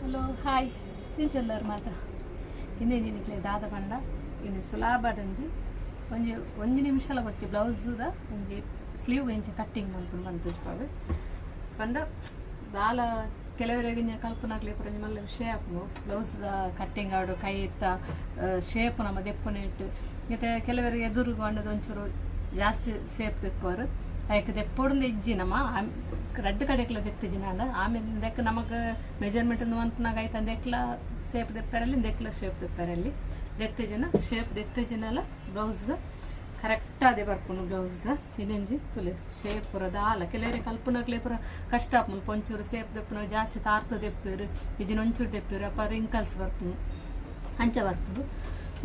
hello hi ನಿಂಚೆಲ್ಲರು ಮಾತ ಇನ್ನೇನು ನಿಕ್ಲೆ ದಾದ ಪಂಡ ಇನ್ನು ಸುಲಾಭದಂಜಿ ಒಂಜಿ ನಿಮಿಷಲ ಬರ್ಚಿ ಬ್ಲೌಸ್ದ ಒಂಜಿ ಸ್ಲೀವ್ ಎಂಚ ಕಟ್ಟಿಂಗ್ ಮಂತು ಬಂತು ಪಂಡ ದಾಲ ಕೆಲವರಿಗೆ ಕಲ್ಪನಾಗ್ಲಿ ಪುರ ಮಲ್ಲ ವಿಷಯ ಬ್ಲೌಸ್ದ ಕಟ್ಟಿಂಗ್ ಆಡು ಕೈ ಇತ್ತ ಶೇಪ್ ನಮ್ಮ ದೆಪ್ಪುನ ಇಟ್ಟು ಮತ್ತು ಕೆಲವರಿಗೆ ಎದುರುಗೊಂಡದು ಒಂಚೂರು ಜಾಸ್ತಿ ಸೇಪ್ ತೆಪ್ಪವರು ಅದಕ್ಕೆ ದೆಪ್ಪೊಂದು ಇಜ್ಜಿ ನಮ್ಮ ರಡ್ಡು ಕಡೆಕ್ಲ ದೆತ್ತಿಜಿ ನಾನು ಆಮೇಲೆ ದೆಕ್ಕ ನಮಗೆ ಮೆಜರ್ಮೆಂಟ್ ಅಂತನಾಗ ಆಯ್ತು ಅಂದೆಕ್ಲ ಸೇಪ್ ದೆಪ್ಪರಲ್ಲಿ ದೆಕ್ಲ ಶೇಪ್ ದೆಪ್ಪರಲ್ಲಿ ದೆತ್ತಿಜಿನ ಶೇಪ್ ದೆತ್ತಿಜಿನಲ್ಲ ಬ್ಲೌಸ್ದ ಕರೆಕ್ಟ್ ಅದೇ ಬರ್ಪುನು ಬ್ಲೌಸ್ದ ಇನ್ನೊಂಜಿ ತುಲೆ ಶೇಪ್ ಪುರದ ಆಲ ಕೆಲವರಿಗೆ ಕಲ್ಪನಾಗ್ಲೇ ಪುರ ಕಷ್ಟ ಆಪುನು ಒಂಚೂರು ಸೇಪ್ ದೆಪ್ಪುನ ಜಾಸ್ತಿ ತಾರ್ತ ದೆಪ್ಪಿರು ಇಜಿನ ಒಂಚೂರು ದೆಪ್ಪಿರು ಅಪ್ಪ ರಿಂಕಲ್ಸ್ ಬರ್ಪುನು ಅಂಚ ಬರ್ಪುನು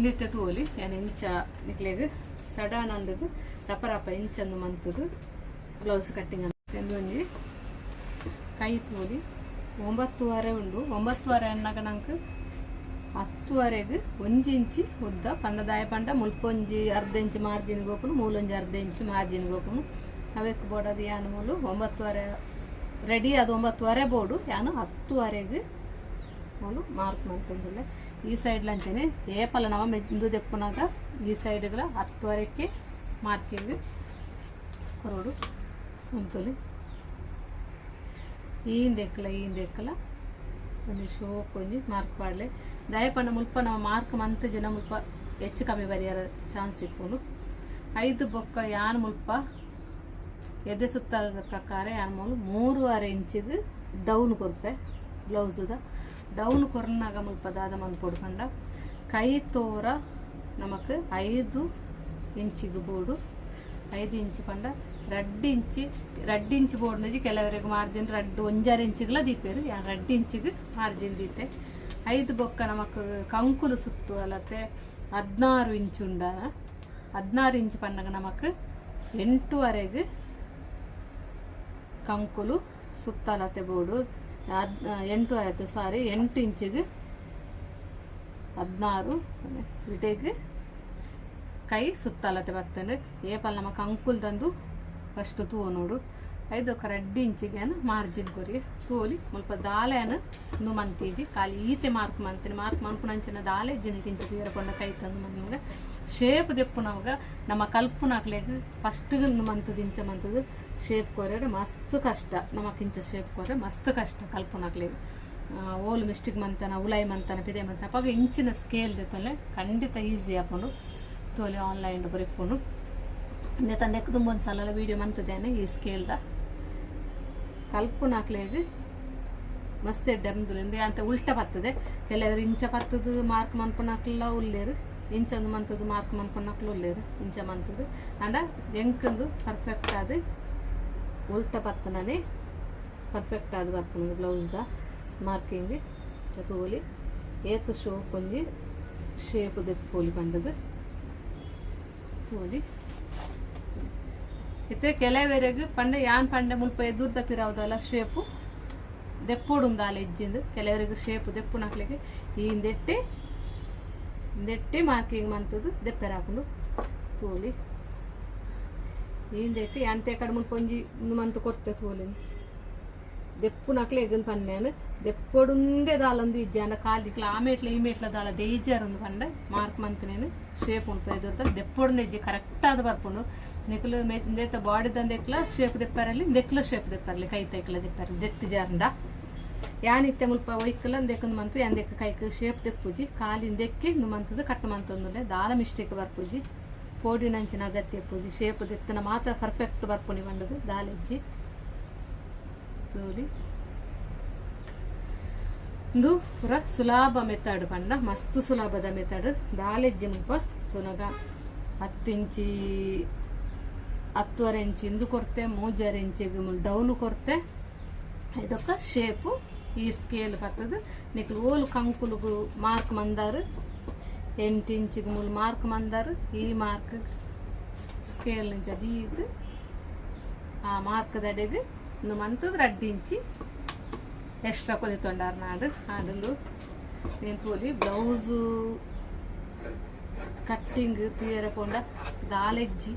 ನಿತ್ಯ ತೋಲಿ ಏನು ಇಂಚ ನಿಕ್ಲೆಗೆ ಸಡನ್ ಅಂದದು ರಪರಪ ಇಂಚಂದು ಮಂತದು ಬ್ಲೌಸ್ ಕಟ್ಟಿಂಗ್ ಅಂತ ಒಂಜಿ ಕೈ ತೋಲಿ 9:30 ಉಂಡು 9:30 ಅನ್ನಾಗ ನಂಗೆ 10:30ಗೆ 1 ಇಂಚಿ ಉದ್ದ ಪಂಡದಾಯ ಪಂಡ ಮುಲ್ಪೊಂಜಿ ಅರ್ಧ ಇಂಚ್ ಮಾರ್ಜಿನ್ಗೆ ಹೋಪುನು ಮೂಲೊಂಜಿ ಅರ್ಧ ಇಂಚ್ ಮಾರ್ಜಿನ್ಗೆ ಹೋಪುನು ಅವಕ್ಕೆ ಬೋಡದು ಯಾನು ಮೂಲು 9:30 ರೆಡಿ ಅದು 9:30 ಬೋರ್ಡು ಯಾನು 10:30ಗೆ ಮೂಲು ಮಾರ್ಕ್ ಮಾಡ್ತಂದಿಲ್ಲ ಈ ಸೈಡ್ ಲಂಚನೆ ಏಪಲ್ಲ ನಾವು ಮೆಂದು ದೆಪ್ಪುನಾಗ ಈ ಸೈಡ್ಗಳ 10:30ಕ್ಕೆ ಮಾರ್ಕಿಂಗ್ ಕೊರೋಡು ಅಂತಲಿ ಈಂದೆಕ್ಕಲ ಒಂದು ಶೋಕ್ ಒಂಜಿ ಮಾರ್ಕ್ ಪಾಡ್ಲೆ ದಯಪಂಡ ಮುಲ್ಪ ನಾವು ಮಾರ್ಕ್ ಮಂತ್ ಜನ ಮುಲ್ಪ ಹೆಚ್ಚು ಕಮ್ಮಿ ಬರೆಯೋ ಚಾನ್ಸ್ ಇಪ್ಪುನು 5 ಬೊಕ್ಕ ಯಾನ್ ಮುಲ್ಪ ಎದೆ ಸುತ್ತದ ಪ್ರಕಾರ ಯಾನ್ ಮೂಲು 3.5 ಇಂಚಿಗೆ ಡೌನ್ ಕೊರ್ಪೆ ಬ್ಲೌಸ್ದ ಡೌನ್ ಕೊರ್ನಾಗ ಮುಲ್ಪ ದಾದ ಮಂತ್ ಕೊಡ್ಕೊಂಡ ಕೈ ತೋರ ನಮಕ್ 5 ಇಂಚಿಗೆ ಬೋರ್ಡು 5 ಇಂಚು ಪಂಡ 2 ಇಂಚ್ ಬೋರ್ಡ್ನಜಿ ಕೆಲವರಿಗೆ ಮಾರ್ಜಿನ್ 1.5 ಇಂಚಿಗಳ ದೀಪೇರು ಯಾನ್ 2 ಇಂಚಿಗೆ ಮಾರ್ಜಿನ್ ದೀತೆ 5 ಬೊಕ್ಕ ನಮಕ್ ಕಂಕುಲು ಸುತ್ತು ಅಲತೆ 16 ಇಂಚು ಉಂಡ 16 ಇಂಚು ಪಂಡಗ ನಮಕ್ 8.5ಗೆ ಕಂಕುಲು ಸುತ್ತಲತೆ ಬೋರ್ಡು 8 ಇಂಚಿಗೆ 16 ವಿಟೆಗೆ ಕೈ ಸುತ್ತಲತೆ ಬರ್ತಂದ್ರೆ ಏಪಲ್ ನಮ್ಮ ಕಂಕುಲ್ ತಂದು ಫಸ್ಟ್ ತೂವು ನೋಡು 2 ಇಂಚಿಗೆ ಮಾರ್ಜಿನ್ ಕೊರಿ ತೋಲಿ ಮುಲ್ಪ ದಾಲೆಯನ್ನು ಮಂತೀಜಿ ಖಾಲಿ ಈತೆ ಮಾರ್ಕ್ ಮಂತೀನಿ ಮಾರ್ಕ್ ಮಂಪುನಂಚಿನ ದಾಲೆ ಇಜ್ಜಿನ ಇಂಚಿ ತೀರಕೊಂಡ ಕೈ ತಂದು ಮನ್ಯಾಗ ಶೇಪ್ ದೆಪ್ಪುನವಾಗ ನಮ್ಮ ಕಲ್ಪನಾಕ್ಲೆಗ್ ಫಸ್ಟ್ ಮಂತದ ಇಂಚ ಮಂತದ ಶೇಪ್ ಕೊರೆ ಮಸ್ತ್ ಕಷ್ಟ ನಮಕಿಂಚ ಶೇಪ್ ಕೊರೆ ಮಸ್ತ್ ಕಷ್ಟ ಕಲ್ಪನಾಕ್ಲೆಗ್ ಓಲು ಮಿಸ್ಟಿಕ್ ಮಂತನ ಉಲಾಯಿ ಮಂತನ ಪಿದೆ ಮಂತನ ಅಪ್ಪಾಗ ಇಂಚಿನ ಸ್ಕೇಲ್ ದೆತ್ತಲೆ ಖಂಡಿತ ಈಸಿ ಆಪುಂಡು ತೋಲಿ ಆನ್ಲೈನ್ ಬರೀಪುನು ಇಂದೆ ತಂದೆಕ್ ತುಂಬ ಒಂದು ಸಲ ವೀಡಿಯೋ ಮಂತದೇನೆ ಈ ಸ್ಕೇಲ್ದ ಕಲ್ಪನಾಕ್ಲೆಗ್ ಮಸ್ತ್ ಎಡ್ಡೆಮ್ದುಲಿಂದ ಅಂತ ಉಲ್ಟ ಬರ್ತದೆ ಕೆಲವರು ಇಂಚ ಪತ್ತದು ಮಾರ್ಕ್ ಮನ್ಪುನಾಕ್ಲ ಉಲ್ಲೇರು ಇಂಚಂದು ಮಂತದ್ದು ಮಾರ್ಕ್ ಮನ್ಪುನಾಕ್ಲ ಉಲ್ಲೇರು ಇಂಚ ಮಂತದ್ದು ಅಂಡ ಎಂಕಂದು ಪರ್ಫೆಕ್ಟ್ ಆದ ಉಲ್ಟ ಪತ್ತನೇ ಪರ್ಫೆಕ್ಟ್ ಆದ ಬರ್ಪುನದು ಬ್ಲೌಸ್ದ ಮಾರ್ಕಿಂಗ್ ತೋಲಿ ಏತು ಶೋಪ್ ಒಂಜಿ ಶೇಪ್ ದೆಪ್ಪೋಲಿ ಪಂಡದು ತೋಲಿ ಇತ್ತೆ ಕೆಲವರೆಗೆ ಪಂಡ ಯಾನ್ ಪಂಡ ಮುಲ್ಪ ಎದುರ್ದ ಪಿರಾವುದಲ್ಲ ಶೇಪು ದೆಪ್ಪೋಡುಂದಾಲ ಇಜ್ಜಿಂದು ಕೆಲವರಿಗೆ ಶೇಪು ದೆಪ್ಪುನಾಕ್ಲಿಕ್ಕೆ ಇಂದೆಟ್ಟೆ ಮಾರ್ಕಿಂಗ್ ಮಂತದ್ದು ದೆಪ್ಪೆರ ಹಾಕೊಂಡು ತೋಲಿ ಇಂದೆಟ್ಟೆ ಅಂತೆ ಕಡೆ ಮುಲ್ಪ ಒಂಜಿ ಮಂತ್ ಕೊಡ್ತೆ ತೋಲಿ ದೆಪ್ಪುನಾಕ್ಲೆ ಎಗನ್ ಪನ್ನೇನು ದೆಪ್ಪೊಡುಂದೆ ದಾಲೊಂದು ಇಜ್ಜೆ ಅಂಡ ಕಾಲಿಕ್ಲ ಆಮೇಟ್ಲ ಈ ಮೇಟ್ಲ ದಾಲ ದೇಜಾರೊಂದು ಪಂಡ ಮಾರ್ಕ್ ಮಂತನೇನು ಶೇಪ್ ಉಂಟು ಎದುರ್ದ ದೆಪ್ಪೊಡುಂದು ಇಜ್ಜೆ ಕರೆಕ್ಟ್ ಆದ ಬರ್ಪುಂಡು ನೆಕ್ಲು ಮೆತ್ತ ಬಾಡಿ ತಂದೆಕ್ಲ ಶೇಪ್ ದೆಪ್ಪರಲ್ಲಿ ನೆಕ್ಲ ಶೇಪ್ ದೆಪ್ಪರ್ಲಿ ಕೈ ತೈಕ್ಲ ದೆಪ್ಪರ್ಲಿ ದೆತ್ತಿ ಜಾರಂಡ ಯಾನಿತ್ತೆ ಮುಲ್ಪ ಒಯ್ಕಲ ದೆಕ್ಕಂದು ಮಂತು ಎಂದೆಕ್ಕ ಕೈಕ್ ಶೇಪ್ ದೆಪ್ಪುಜಿ ಕಾಲಿನ ದೆಕ್ಕಿ ಮಂತದ ಕಟ್ಟು ಮಂತಂದುಲೆ ದಾಲ ಮಿಸ್ಟೇಕ್ ಬರ್ಪುಜಿ ಪೋಡಿನಂಚಿನ ಅಗತ್ಯ ಪೂಜಿ ಶೇಪ್ ದೆತ್ತನ ಮಾತ್ರ ಪರ್ಫೆಕ್ಟ್ ಬರ್ಪುನಿ ಬಂಡದು ದಾಲೆಜ್ಜಿ ತೋಲಿ ಒಂದು ಪೂರ ಸುಲಭ ಮೆಥಡ್ ಪಂಡ ಮಸ್ತ್ ಸುಲಭದ ಮೆಥಡ್ ದಾಲೆಜ್ಜಿ ಮುಲ್ಪ ತುನಗ 10 ಇಂಚಿ 10.5 ಇಂಚಿ ಇಂದು ಕೊರ್ತೆ 3.5 ಇಂಚಿಗೆ ಡೌನು ಕೊರ್ತೆ ಇದಕ್ಕ ಶೇಪು ಈ ಸ್ಕೇಲ್ ಬರ್ತದೆ ನಿಕ್ಲು ಓಲು ಕಂಕುಲುಗು ಮಾರ್ಕ್ ಮಂದಾರು 8 ಇಂಚಿಗೆ ಮೂಲು ಮಾರ್ಕ್ ಮಂದಾರು ಈ ಮಾರ್ಕ್ ಸ್ಕೇಲ್ ನಿಂಚ ದೀದು ಆ ಮಾರ್ಕ್ ದಡೆಗೆ ಇನ್ನು ಮಂತದ 2 ಇಂಚಿ ಎಕ್ಸ್ಟ್ರಾ ಕೊದಿತ್ತೊಂಡಾರ ನಾಡು ಅದೊಂದು ಏನು ತೋಲಿ ಬ್ಲೌಸು ಕಟ್ಟಿಂಗ್ ತೀರಕೊಂಡ ದಾಲೆಜ್ಜಿ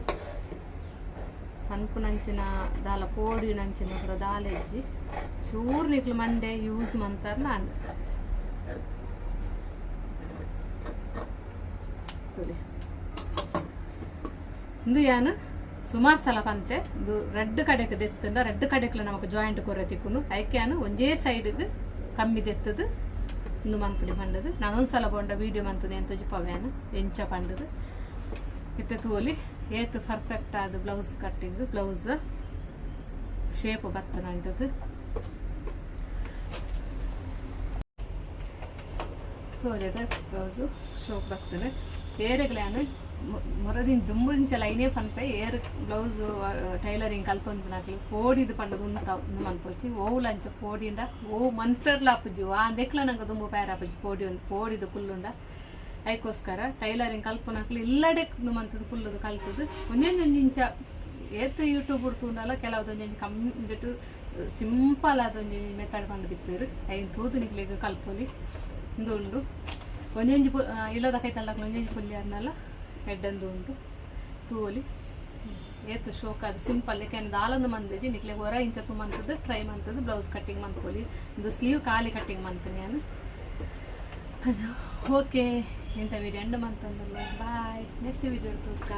ಪನ್ಪುನಂಚಿನ ದಾಲ ಪೋಡಿ ನಂಚಿನ ಪೂರ ದಾಲೆಜ್ಜಿ ಚೂರು ನಿಕ್ಲು ಮಂಡೆ ಯೂಸ್ ಮಂತಾರ ನಾನು ತುಳಿ ಇಂದು ಯಾನು ಸುಮಾರು ಸಲ ಪಂತೆ ಇದು ರೆಡ್ ಕಡೆಗೆ ದೆತ್ತಂದ ರೆಡ್ ಕಡೆಕ್ಲ ನಮಕ್ ಜಾಯಿಂಟ್ ಕೊರೆ ತಿಕ್ಕುನು ಐಕೆ ಯಾನು ಒಂಜೇ ಸೈಡ್ಗೆ ಕಮ್ಮಿ ದೆತ್ತದು ಇಂದು ಮನ್ಪುಡಿ ಪಂಡದು ನಾನೊಂದ್ಸಲ ಬೋಂಡ ವಿಡಿಯೋ ಮಂತದೆ ಅಂತ ಪವ್ಯಾನು ಎಂಚ ಪಂಡದು ಇತ್ತೆ ತೋಲಿ ಏತು ಪರ್ಫೆಕ್ಟ್ ಆದ ಬ್ಲೌಸ್ ಕಟ್ಟಿಂಗ್ ಬ್ಲೌಸ್ ಶೇಪ್ ಬತ್ತನಂಟದು ತೋಲಿದ ಬ್ಲೌಸು ಶೋಪ್ ಬರ್ತದೆ ಬೇರೆಗ್ಲಾನು ಮೊರದಿನ ದುಂಬುಂಚಲ ಐನೇ ಪನ್ಪೆ ಏರ್ ಬ್ಲೌಸ್ ಟೈಲರಿಂಗ್ ಕಲ್ಪೊಂದು ಪೋಡಿದು ಪಂಡದು ಮನ್ಪೊಚ್ಚಿ ಓವುಲಂಚ ಪೋಡಿಂಡ ಓವು ಮನ್ಪೆರ್ಲ ಅಪ್ಪುಜಿ ಅಂದೆಕ್ಲ ನಂಗೆ ದುಂಬು ಪ್ಯಾರ ಅಪ್ಪುಜಿ ಪೋಡಿದು ಪುಲ್ಲುಂಡ ಅದಕ್ಕೋಸ್ಕರ ಟೈಲರಿಂಗ್ ಕಲ್ಪನಾಕ್ಲಿ ಇಲ್ಲಡೆ ಮಂತದ್ದು ಪುಲ್ಲದು ಕಲ್ತದು ಒಂದೊಂದಿಂಚ ಏತ್ ಯೂಟ್ಯೂಬ್ ಬಿಡ್ತುಂಡಲ್ಲ ಕೆಲವುದೊಂದು ಕಮ್ಮಿಟ್ಟು ಸಿಂಪಲ್ ಆದೊಂದು ಮೆಥಡ್ ಪಂಡು ತಿಪ್ಪೇರು ಐನ್ ತೂದು ನಿಕ್ಲಿಗೆ ಕಲ್ಪೊಲಿ ಒಂದು ಉಂಡು ಒಂದೊಂಜಿ ಇಲ್ಲದ ಕೈತಲ್ಲ ಒಂದೊಂಜಿ ಪುಲ್ಲಿ ಅನ್ನಲ್ಲ ಹೆಡ್ಡಂದು ಉಂಟು ತೂಲಿ ಏತು ಶೋಕ್ ಅದು ಸಿಂಪಲ್ ಯಾಕೆಂದ್ರೆ ಆಲೊಂದು ಮಂದಿಜಿ ನಿಕ್ಲೆ ಹೊರ ಇಂಚ ಮಂತದ್ದು ಟ್ರೈ ಮಂತದ್ದು ಬ್ಲೌಸ್ ಕಟ್ಟಿಂಗ್ ಮಂತ್ಕೊಲಿ ಒಂದು ಸ್ಲೀವ್ ಖಾಲಿ ಕಟ್ಟಿಂಗ್ ಮಂತೀನಿ ನಾನು ಓಕೆ ಇಂಥ ವಿಡಿಯೋ ಎಂಡ್ ಮಂತಂದಲ್ಲ ಬಾಯ್ ನೆಕ್ಸ್ಟ್ ವಿಡಿಯೋ ಇರ್ತದಕ್ಕ